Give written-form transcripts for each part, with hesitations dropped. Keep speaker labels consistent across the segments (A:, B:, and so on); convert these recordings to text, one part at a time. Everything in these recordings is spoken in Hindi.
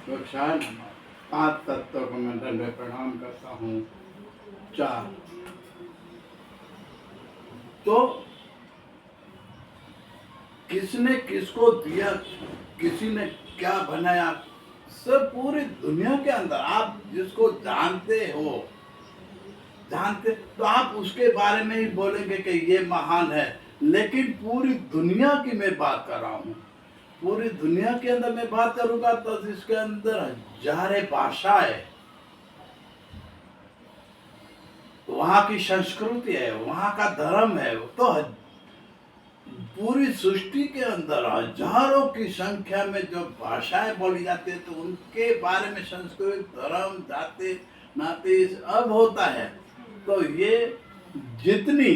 A: शायद 5 तत्वों को मैं दंड प्रणाम करता हूँ। 4 तो किसने किसको दिया, किसी ने क्या बनाया, सब पूरी दुनिया के अंदर आप जिसको जानते हो, जानते तो आप उसके बारे में ही बोलेंगे कि ये महान है। लेकिन पूरी दुनिया की मैं बात कर रहा हूँ, पूरी दुनिया के अंदर मैं बात करूंगा तो इसके अंदर हजारे भाषाएं, वहां की संस्कृति है, वहां का धर्म है, तो पूरी सृष्टि के अंदर हजारों की संख्या में जो भाषाएं बोली जाती है, तो उनके बारे में संस्कृत, धर्म, जाति, नाते अब होता है। तो ये जितनी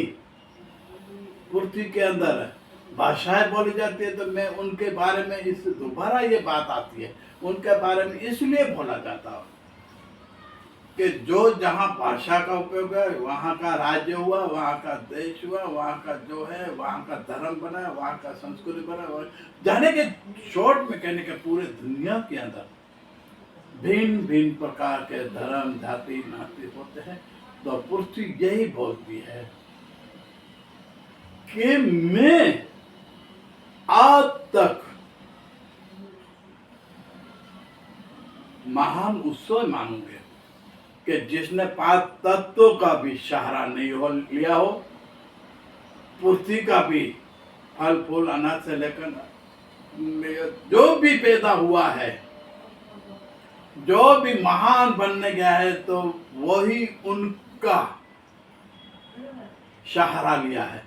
A: पृथ्वी के अंदर भाषाएं बोली जाती है, तो मैं उनके बारे में इस दोबारा ये बात आती है, उनके बारे में इसलिए बोला जाता है कि जो जहाँ भाषा का उपयोग है, वहाँ का राज्य हुआ, वहाँ का देश हुआ, वहाँ का जो है, वहाँ का धर्म बना, वहाँ का संस्कृति बना। जाने के शॉर्ट में कहने के पूरे दुनिया के अंदर भिन्न भिन्न प्रकार के धर्म, जाति, नाते होते हैं। तो पृथ्वी यही बोलती है कि मैं आज तक महान उत्सव मानूंगे कि जिसने 5 तत्वों का भी सहारा नहीं हो लिया हो, पृथ्वी का भी फल फूल अनाज से लेकर जो भी पैदा हुआ है, जो भी महान बनने गया है, तो वही उनका सहारा लिया है,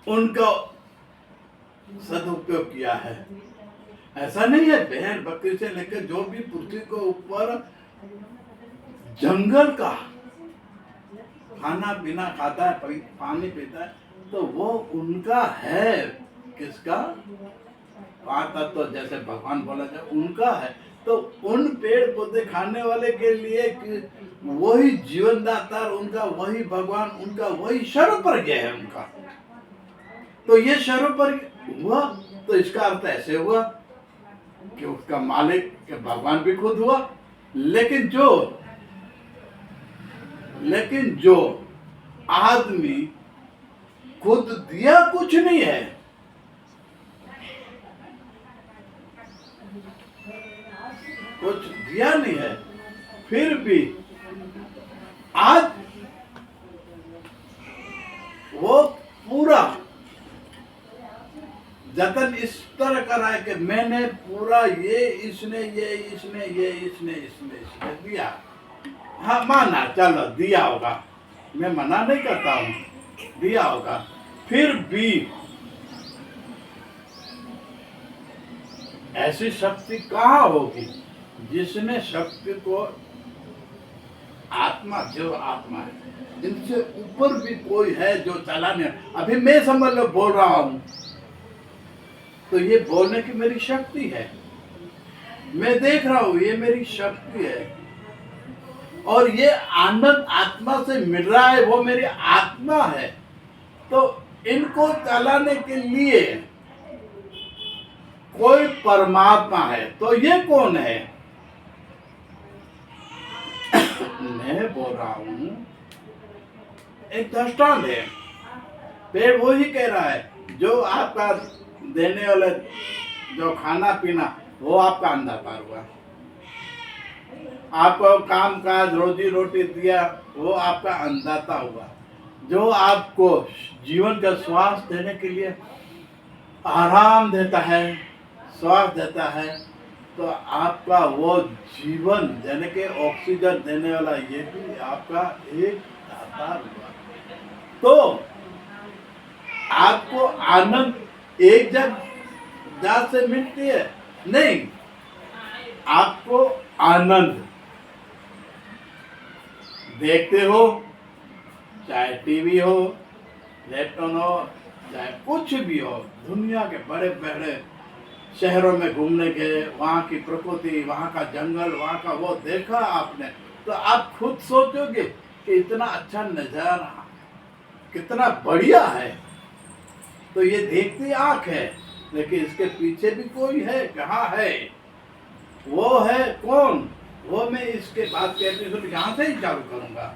A: उनका सदुपयोग किया है। ऐसा नहीं है भेड़ बकरी से लेकर जो भी पृथ्वी के ऊपर जंगल का खाना पीना खाता है, पानी पीता है, तो वो उनका है। किसका? 5 तत्व जैसे भगवान बोला जाए उनका है। तो उन पेड़ पौधे खाने वाले के लिए वही जीवनदाता, उनका वही भगवान, उनका वही सर्वप्रज्ञ है उनका। तो ये सर्वप्रज्ञ हुआ, तो इसका अर्थ ऐसे हुआ कि उसका मालिक के भगवान भी खुद हुआ। लेकिन जो आदमी खुद दिया कुछ नहीं है, कुछ दिया नहीं है, फिर भी आज वो पूरा जतन इस तरह करा है कि मैंने पूरा इसने दिया। हाँ माना, चलो दिया होगा, मैं मना नहीं करता हूँ, दिया होगा। फिर भी ऐसी शक्ति कहाँ होगी जिसने शक्ति को, आत्मा जो आत्मा है, इनसे ऊपर भी कोई है जो चलाने। अभी मैं समझ लो बोल रहा हूँ, तो ये बोलने की मेरी शक्ति है, मैं देख रहा हूँ, ये मेरी शक्ति है। और ये आनंद आत्मा से मिल रहा है, वो मेरी आत्मा है। तो इनको चलाने के लिए कोई परमात्मा है, तो ये कौन है? मैं बोल रहा हूं, एक दृष्टांत है। पेड़ वो ही कह रहा है, जो आपका देने वाले जो खाना पीना, वो आपका अंधाकार हुआ। आपको काम काज रोजी रोटी दिया, वो आपका अंधाता हुआ। जो आपको जीवन का श्वास देने के लिए आराम देता है, श्वास देता है, तो आपका वो जीवन देने के ऑक्सीजन देने वाला, ये भी आपका एक दाता हुआ। तो आपको आनंद एक जात से मिलती है नहीं, आपको आनंद देखते हो, चाहे टीवी हो, लैपटॉप हो, चाहे कुछ भी हो, दुनिया के बड़े बड़े शहरों में घूमने के, वहाँ की प्रकृति, वहाँ का जंगल, वहाँ का वो देखा आपने, तो आप खुद सोचोगे कि इतना अच्छा नजारा, कितना बढ़िया है। तो ये देखती आंख है, लेकिन इसके पीछे भी कोई है, कहाँ है? वो है कौन, वो मैं इसके बाद के एपिसोड यहाँ से ही चालू करूँगा।